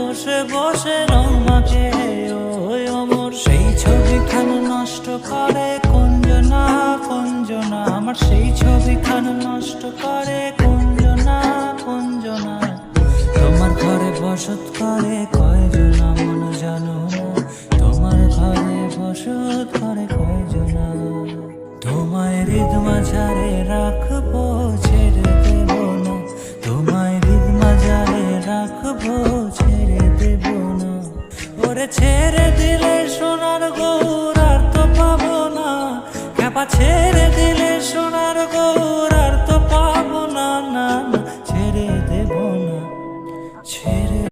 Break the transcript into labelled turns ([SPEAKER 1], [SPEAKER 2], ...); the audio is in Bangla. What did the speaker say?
[SPEAKER 1] বসে বসে রং মাখে ওই অমর। সেই ছবিখান নষ্ট করে কুঞ্জনা কুঞ্জনা, আমার সেই ছবিখান নষ্ট করে কুঞ্জনা কুঞ্জনা। তোমার ঘরে বসত করে কয়জনা মন জানো না, তোমার ঘরে বসত করে কয়জনা। তোমায় হৃদ মাঝারে রাখবো ছেড়ে দেব না, তোমায় হৃদ মাঝারে রাখবো ছেড়ে দেব না। ওরে ছেড়ে দিলে সোনার গৌর আর তো পাবো না, খ্যাপা ছেড়ে দিলে সোনার গৌর